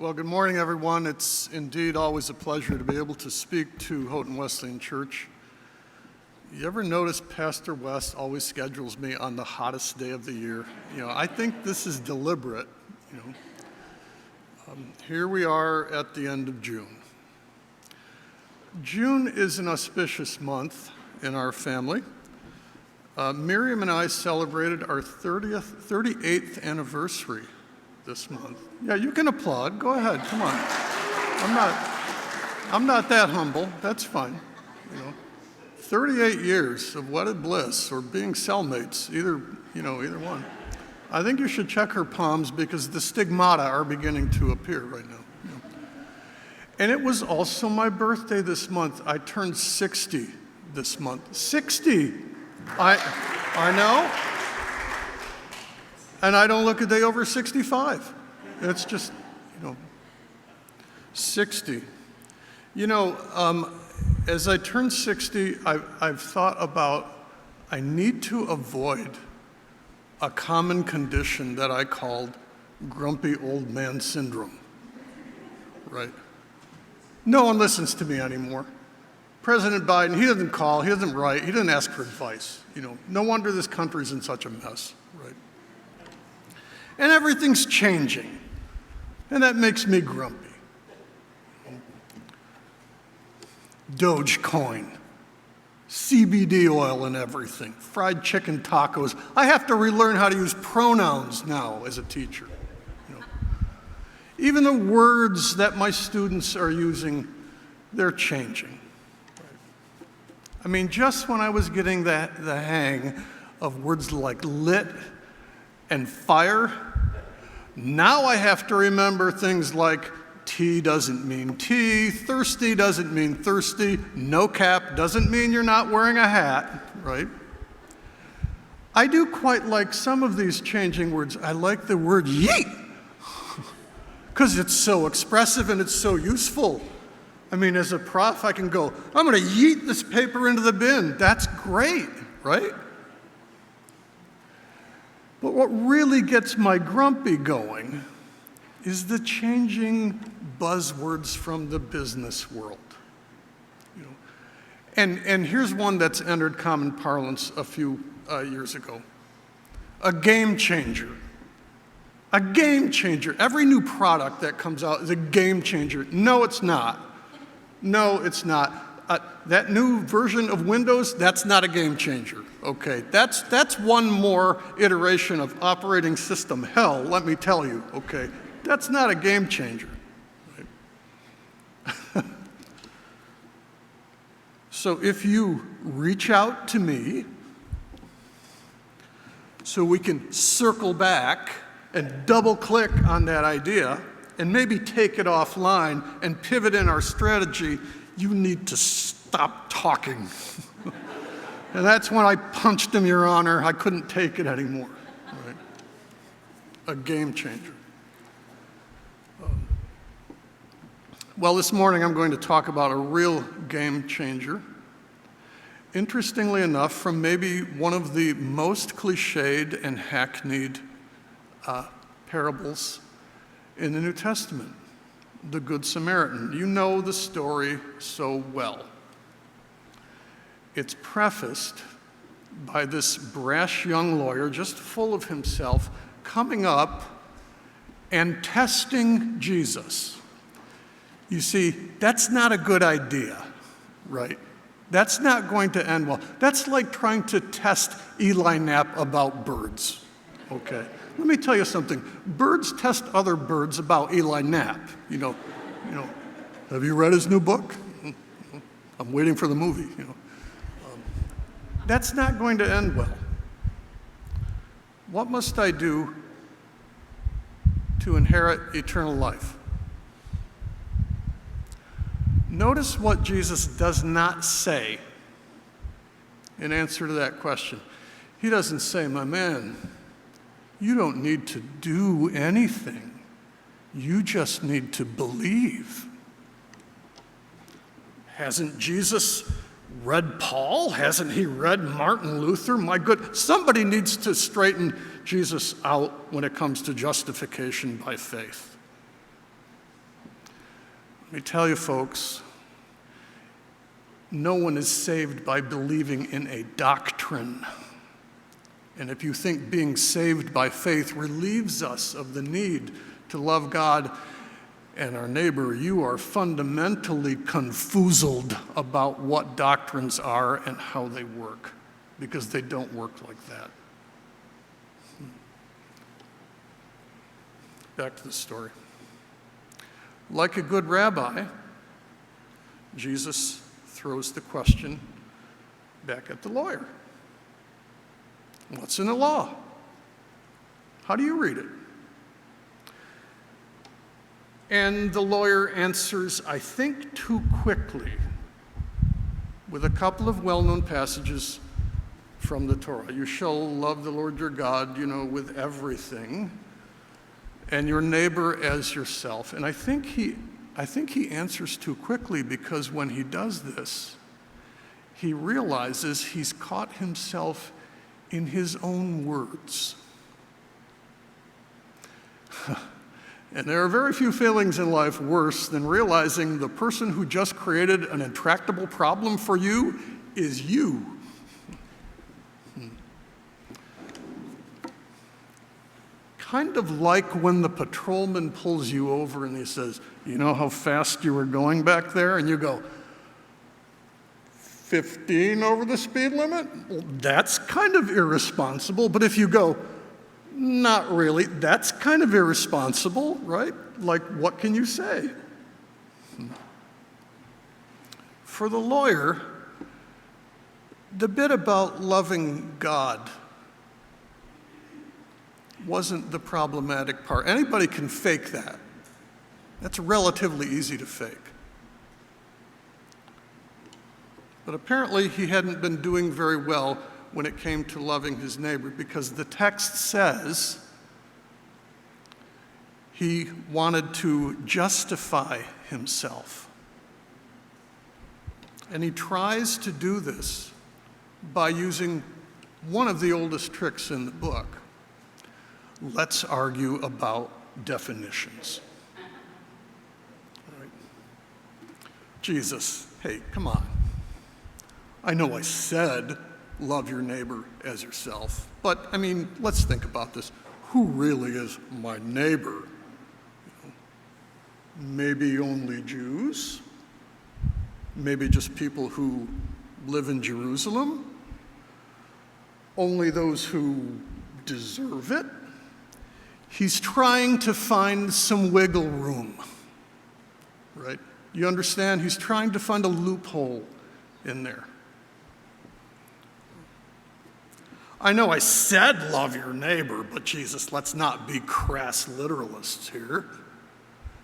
Well, good morning, everyone. It's indeed always a pleasure to be able to speak to Houghton Wesleyan Church. You ever notice Pastor West always schedules me on the hottest day of the year? I think this is deliberate. Here we are at the end of June. June is an auspicious month in our family. Miriam and I celebrated our 38th anniversary this month. Yeah, you can applaud. Go ahead. Come on. I'm not that humble. That's fine. 38 years of wedded bliss or being cellmates, either one. I think you should check her palms because the stigmata are beginning to appear right now. And it was also my birthday this month. I turned 60 this month. 60. I know. And I don't look a day over 65. It's just, 60. As I turn 60, I've thought about I need to avoid a common condition that I called grumpy old man syndrome, right? No one listens to me anymore. President Biden, he doesn't call, he doesn't write, he doesn't ask for advice. No wonder this country's in such a mess, right? And everything's changing, and that makes me grumpy. Dogecoin, CBD oil and everything, fried chicken tacos. I have to relearn how to use pronouns now as a teacher. Even the words that my students are using, they're changing. Just when I was getting the hang of words like lit and fire, now I have to remember things like tea doesn't mean tea, thirsty doesn't mean thirsty, no cap doesn't mean you're not wearing a hat, right? I do quite like some of these changing words. I like the word yeet, because it's so expressive and it's so useful. As a prof, I can go, I'm going to yeet this paper into the bin. That's great, right? But what really gets my grumpy going is the changing buzzwords from the business world. And here's one that's entered common parlance a few years ago. A game changer. A game changer. Every new product that comes out is a game changer. No, it's not. No, it's not. That new version of Windows, that's not a game changer. Okay, that's one more iteration of operating system hell, let me tell you, okay? That's not a game changer. Right? So if you reach out to me so we can circle back and double click on that idea and maybe take it offline and pivot in our strategy, you need to stop talking. And that's when I punched him, Your Honor. I couldn't take it anymore. Right? A game changer. Well, this morning I'm going to talk about a real game changer. Interestingly enough, from maybe one of the most cliched and hackneyed parables in the New Testament, the Good Samaritan. You know the story so well. It's prefaced by this brash young lawyer, just full of himself, coming up and testing Jesus. You see, that's not a good idea, right? That's not going to end well. That's like trying to test Eli Knapp about birds, okay? Let me tell you something. Birds test other birds about Eli Knapp. Have you read his new book? I'm waiting for the movie. That's not going to end well. What must I do to inherit eternal life? Notice what Jesus does not say in answer to that question. He doesn't say, my man, you don't need to do anything. You just need to believe. Hasn't Jesus read Paul? Hasn't he read Martin Luther? My good, somebody needs to straighten Jesus out when it comes to justification by faith. Let me tell you, folks, no one is saved by believing in a doctrine. And if you think being saved by faith relieves us of the need to love God and our neighbor, you are fundamentally confoozled about what doctrines are and how they work, because they don't work like that. Back to the story. Like a good rabbi, Jesus throws the question back at the lawyer. What's in the law? How do you read it? And the lawyer answers, I think, too quickly, with a couple of well-known passages from the Torah. You shall love the Lord your God, with everything, and your neighbor as yourself. And I think he answers too quickly, because when he does this, he realizes he's caught himself in his own words. And there are very few feelings in life worse than realizing the person who just created an intractable problem for you is you. Kind of like when the patrolman pulls you over and he says, you know how fast you were going back there? And you go, 15 over the speed limit? Well, that's kind of irresponsible. But if you go, not really, that's kind of irresponsible, right? Like, what can you say? For the lawyer, the bit about loving God wasn't the problematic part. Anybody can fake that. That's relatively easy to fake. But apparently he hadn't been doing very well when it came to loving his neighbor, because the text says he wanted to justify himself. And he tries to do this by using one of the oldest tricks in the book. Let's argue about definitions. All right. Jesus, hey, come on. I know I said love your neighbor as yourself, but let's think about this. Who really is my neighbor? Maybe only Jews? Maybe just people who live in Jerusalem? Only those who deserve it? He's trying to find some wiggle room, right? You understand? He's trying to find a loophole in there. I know I said love your neighbor, but Jesus, let's not be crass literalists here.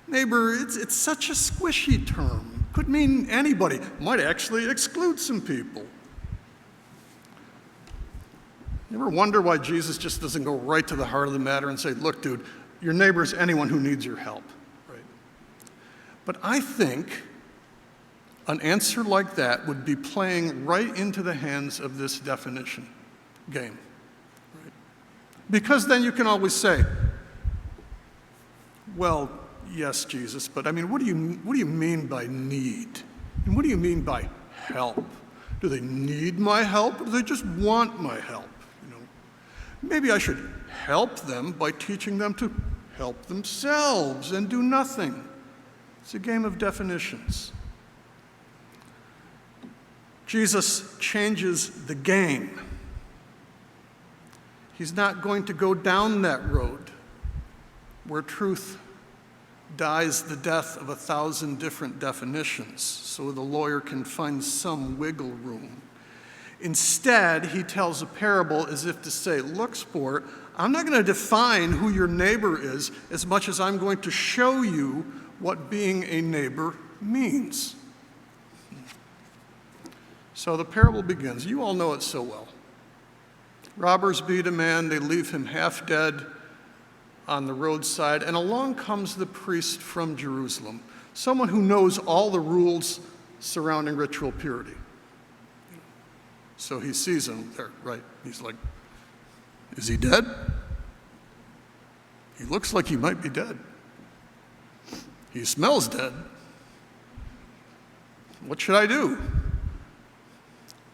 Neighbor, it's such a squishy term. Could mean anybody. Might actually exclude some people. You ever wonder why Jesus just doesn't go right to the heart of the matter and say, look, dude, your neighbor is anyone who needs your help, right? But I think an answer like that would be playing right into the hands of this definition game, right? Because then you can always say, well, yes, Jesus, but what do you mean by need? And what do you mean by help? Do they need my help, or do they just want my help? Maybe I should help them by teaching them to help themselves and do nothing. It's a game of definitions. Jesus changes the game. He's not going to go down that road where truth dies the death of 1,000 different definitions so the lawyer can find some wiggle room. Instead, he tells a parable as if to say, look, sport, I'm not going to define who your neighbor is as much as I'm going to show you what being a neighbor means. So the parable begins. You all know it so well. Robbers beat a man, they leave him half dead on the roadside, and along comes the priest from Jerusalem, someone who knows all the rules surrounding ritual purity. So he sees him there, right? He's like, is he dead? He looks like he might be dead. He smells dead. What should I do?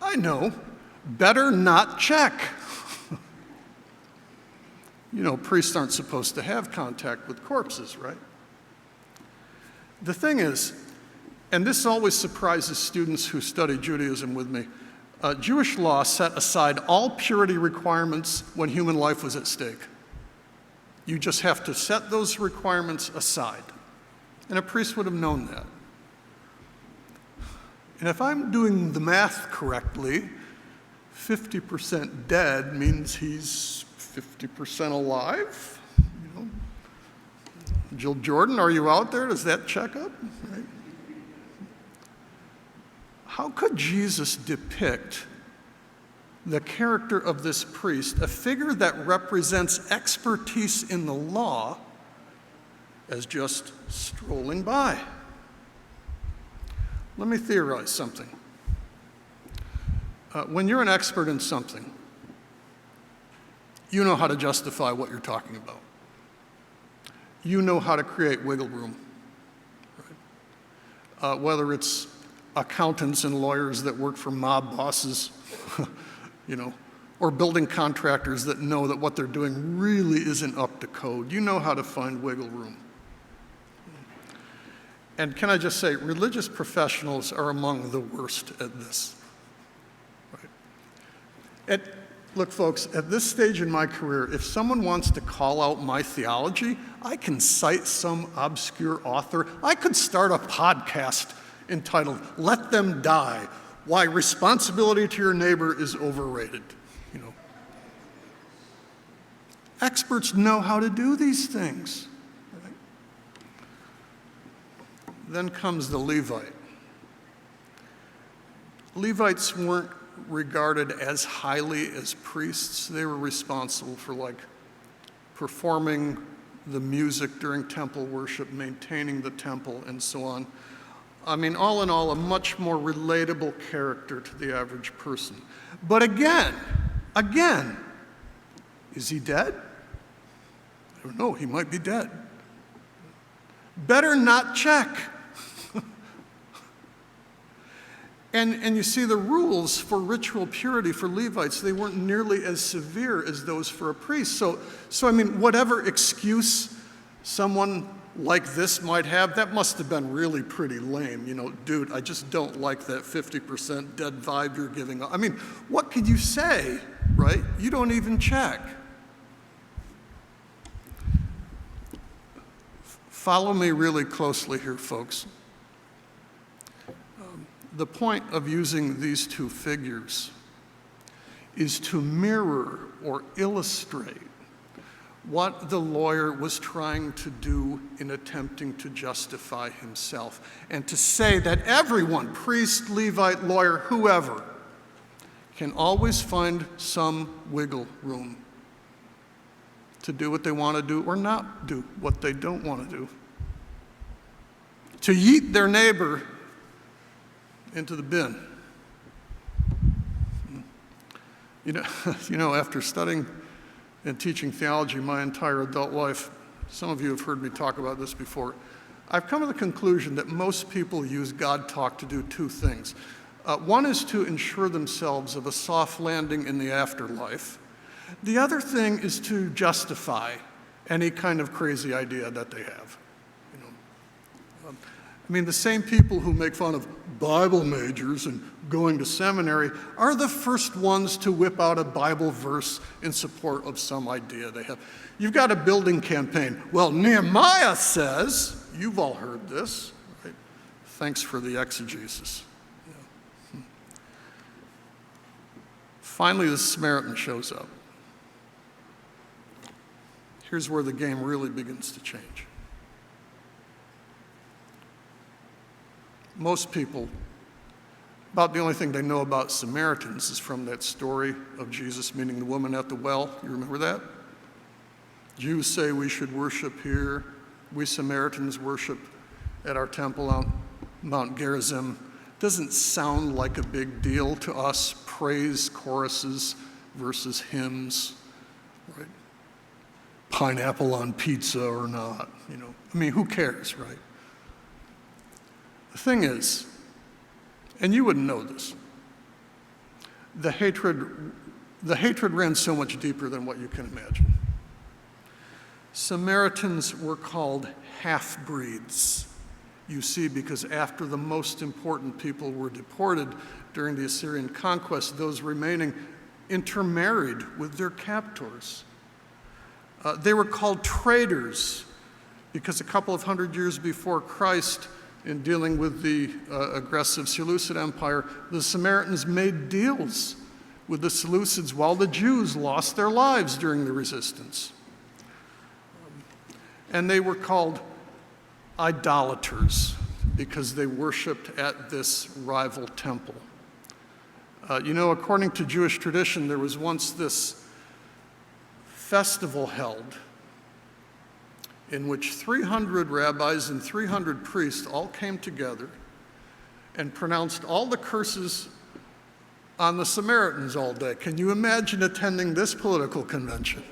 I know, better not check. You know, priests aren't supposed to have contact with corpses, right? The thing is, and this always surprises students who study Judaism with me, Jewish law set aside all purity requirements when human life was at stake. You just have to set those requirements aside. And a priest would have known that. And if I'm doing the math correctly, 50% dead means he's 50% alive. You know? Jill Jordan, are you out there? Does that check up? Right? How could Jesus depict the character of this priest, a figure that represents expertise in the law, as just strolling by? Let me theorize something. When you're an expert in something, you know how to justify what you're talking about. You know how to create wiggle room. Right? Whether it's accountants and lawyers that work for mob bosses, you know, or building contractors that know that what they're doing really isn't up to code. You know how to find wiggle room. And can I just say, religious professionals are among the worst at this. Right? Look, folks, at this stage in my career, if someone wants to call out my theology, I can cite some obscure author. I could start a podcast entitled, "Let Them Die, Why Responsibility to Your Neighbor is Overrated." You know, experts know how to do these things. Right? Then comes the Levite. Levites weren't regarded as highly as priests. They were responsible for, like, performing the music during temple worship, maintaining the temple, and so on. I mean, all in all, a much more relatable character to the average person. But again, is he dead? I don't know, he might be dead. Better not check. And you see, the rules for ritual purity for Levites, they weren't nearly as severe as those for a priest. So I mean, whatever excuse someone like this might have, that must have been really pretty lame. You know, dude, I just don't like that 50% dead vibe you're giving. I mean, what could you say, right? You don't even check. Follow me really closely here, folks. The point of using these two figures is to mirror or illustrate what the lawyer was trying to do in attempting to justify himself, and to say that everyone, priest, Levite, lawyer, whoever, can always find some wiggle room to do what they want to do or not do what they don't want to do. To yeet their neighbor into the bin. You know, after studying and teaching theology my entire adult life, some of you have heard me talk about this before, I've come to the conclusion that most people use God talk to do two things. One is to ensure themselves of a soft landing in the afterlife. The other thing is to justify any kind of crazy idea that they have. I mean, the same people who make fun of Bible majors and going to seminary are the first ones to whip out a Bible verse in support of some idea they have. You've got a building campaign. Well, Nehemiah says, you've all heard this, right? Thanks for the exegesis. Yeah. Finally, the Samaritan shows up. Here's where the game really begins to change. Most people, about the only thing they know about Samaritans is from that story of Jesus meeting the woman at the well. You remember that? Jews say we should worship here. We Samaritans worship at our temple on Mount Gerizim. Doesn't sound like a big deal to us. Praise choruses versus hymns, right? Pineapple on pizza or not, you know. I mean, who cares, right? The thing is, And you wouldn't know this. The hatred ran so much deeper than what you can imagine. Samaritans were called half-breeds, you see, because after the most important people were deported during the Assyrian conquest, those remaining intermarried with their captors. They were called traders because a couple of hundred years before Christ, in dealing with the aggressive Seleucid Empire, the Samaritans made deals with the Seleucids while the Jews lost their lives during the resistance. And they were called idolaters because they worshiped at this rival temple. According to Jewish tradition, there was once this festival held in which 300 rabbis and 300 priests all came together and pronounced all the curses on the Samaritans all day. Can you imagine attending this political convention?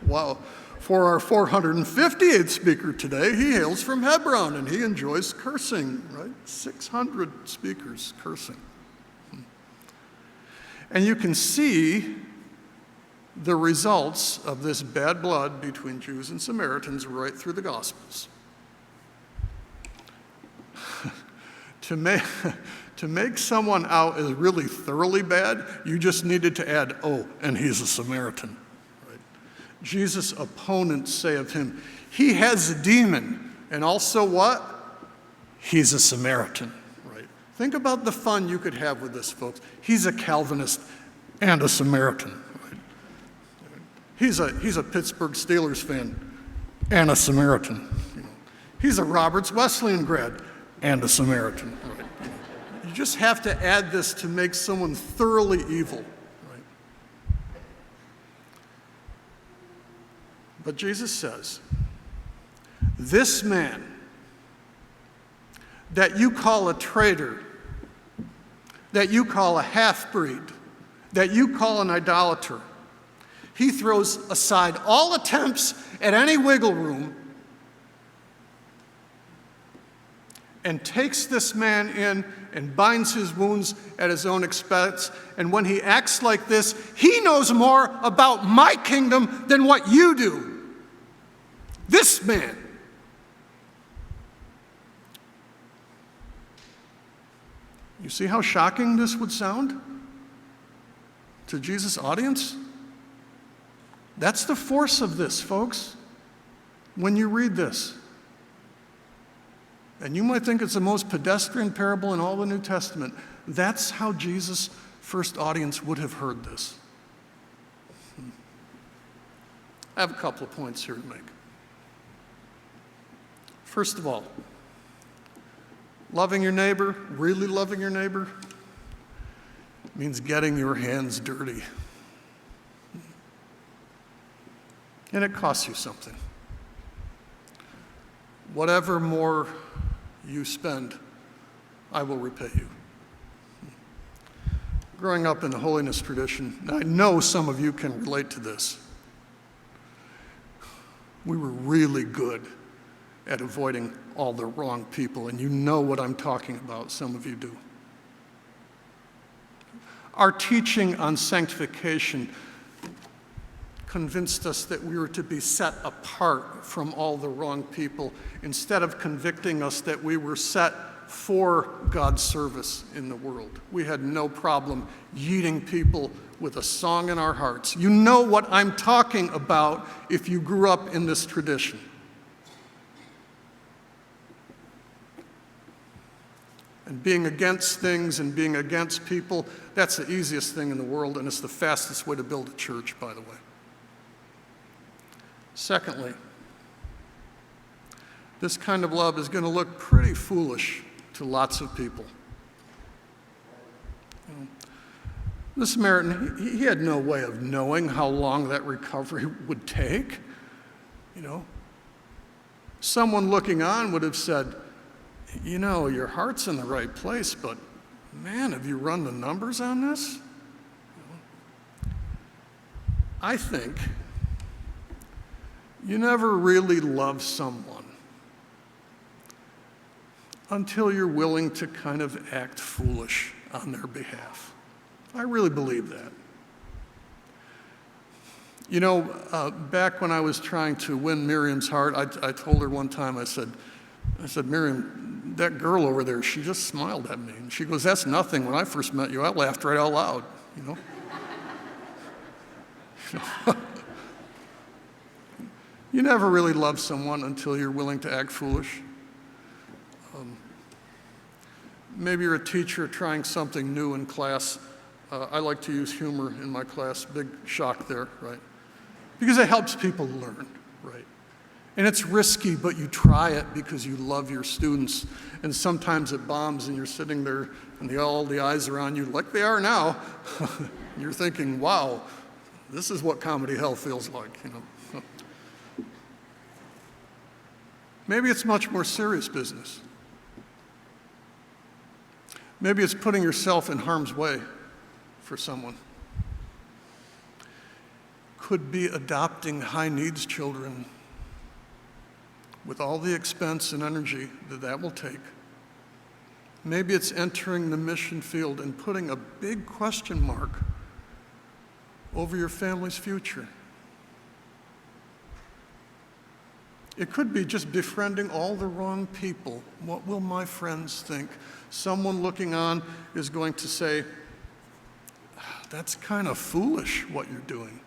Wow. For our 458th speaker today, he hails from Hebron and he enjoys cursing, right? 600 speakers cursing. And you can see the results of this bad blood between Jews and Samaritans right through the Gospels. To make someone out as really thoroughly bad, you just needed to add, oh, and he's a Samaritan. Right? Jesus' opponents say of him, he has a demon, and also what? He's a Samaritan. Right? Think about the fun you could have with this, folks. He's a Calvinist and a Samaritan. He's a Pittsburgh Steelers fan and a Samaritan. He's a Roberts Wesleyan grad and a Samaritan. Right? You just have to add this to make someone thoroughly evil. Right? But Jesus says, this man that you call a traitor, that you call a half-breed, that you call an idolater, he throws aside all attempts at any wiggle room and takes this man in and binds his wounds at his own expense. And when he acts like this, he knows more about my kingdom than what you do. This man. You see how shocking this would sound to Jesus' audience? That's the force of this, folks, when you read this. And you might think it's the most pedestrian parable in all the New Testament. That's how Jesus' first audience would have heard this. I have a couple of points here to make. First of all, loving your neighbor, really loving your neighbor, means getting your hands dirty. And it costs you something. Whatever more you spend, I will repay you. Growing up in the holiness tradition, I know some of you can relate to this. We were really good at avoiding all the wrong people, and you know what I'm talking about, some of you do. Our teaching on sanctification convinced us that we were to be set apart from all the wrong people instead of convicting us that we were set for God's service in the world. We had no problem yeeting people with a song in our hearts. You know what I'm talking about if you grew up in this tradition. And being against things and being against people, that's the easiest thing in the world, and it's the fastest way to build a church, by the way. Secondly, this kind of love is going to look pretty foolish to lots of people. The Samaritan, he had no way of knowing how long that recovery would take. Someone looking on would have said, your heart's in the right place, but man, have you run the numbers on this? I think you never really love someone until you're willing to kind of act foolish on their behalf. I really believe that. You know, back when I was trying to win Miriam's heart, I told her one time, I said, Miriam, that girl over there, she just smiled at me. And she goes, that's nothing. When I first met you, I laughed right out loud, you know. You never really love someone until you're willing to act foolish. Maybe you're a teacher trying something new in class. I like to use humor in my class. Big shock there, right? Because it helps people learn, right? And it's risky, but you try it because you love your students. And sometimes it bombs and you're sitting there and all the eyes are on you like they are now. You're thinking, wow, this is what comedy hell feels like, you know. Maybe it's much more serious business. Maybe it's putting yourself in harm's way for someone. Could be adopting high-needs children with all the expense and energy that will take. Maybe it's entering the mission field and putting a big question mark over your family's future. It could be just befriending all the wrong people. What will my friends think? Someone looking on is going to say, that's kind of foolish what you're doing.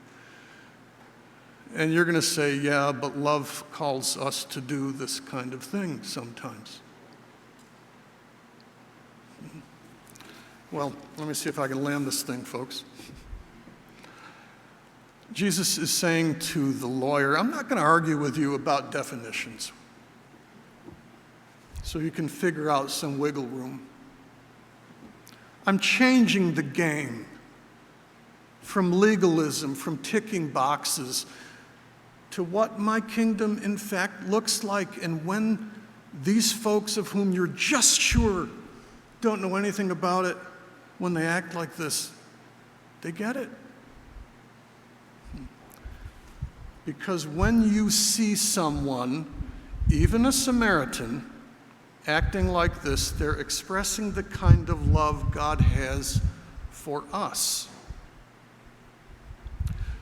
And you're going to say, yeah, but love calls us to do this kind of thing sometimes. Well, let me see if I can land this thing, folks. Jesus is saying to the lawyer, I'm not going to argue with you about definitions, so you can figure out some wiggle room. I'm changing the game from legalism, from ticking boxes, to what my kingdom in fact looks like. And when these folks of whom you're just sure don't know anything about it, when they act like this, they get it. Because when you see someone, even a Samaritan, acting like this, they're expressing the kind of love God has for us.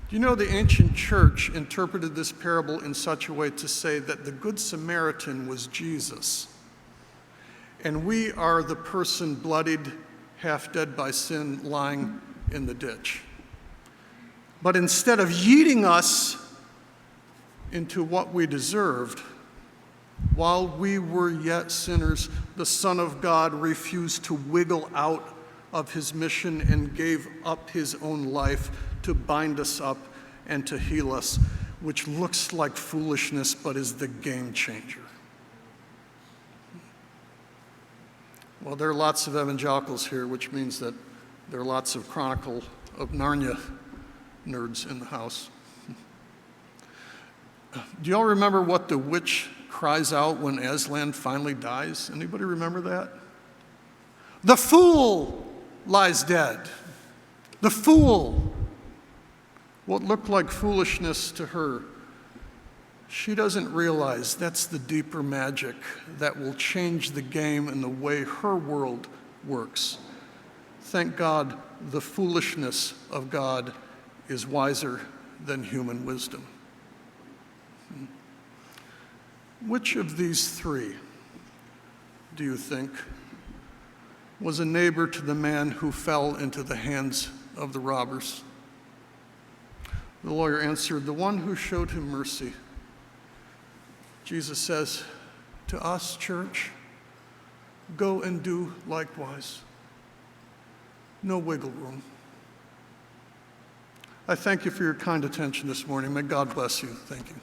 Do you know the ancient church interpreted this parable in such a way to say that the Good Samaritan was Jesus, and we are the person bloodied, half dead by sin, lying in the ditch. But instead of yeeting us into what we deserved, while we were yet sinners, the Son of God refused to wiggle out of his mission and gave up his own life to bind us up and to heal us, which looks like foolishness but is the game changer. Well, there are lots of evangelicals here, which means that there are lots of Chronicle of Narnia nerds in the house. Do you all remember what the witch cries out when Aslan finally dies? Anybody remember that? The fool lies dead. The fool. What looked like foolishness to her, she doesn't realize that's the deeper magic that will change the game and the way her world works. Thank God, the foolishness of God is wiser than human wisdom. Which of these three, do you think, was a neighbor to the man who fell into the hands of the robbers? The lawyer answered, the one who showed him mercy. Jesus says to us, church, go and do likewise. No wiggle room. I thank you for your kind attention this morning. May God bless you. Thank you.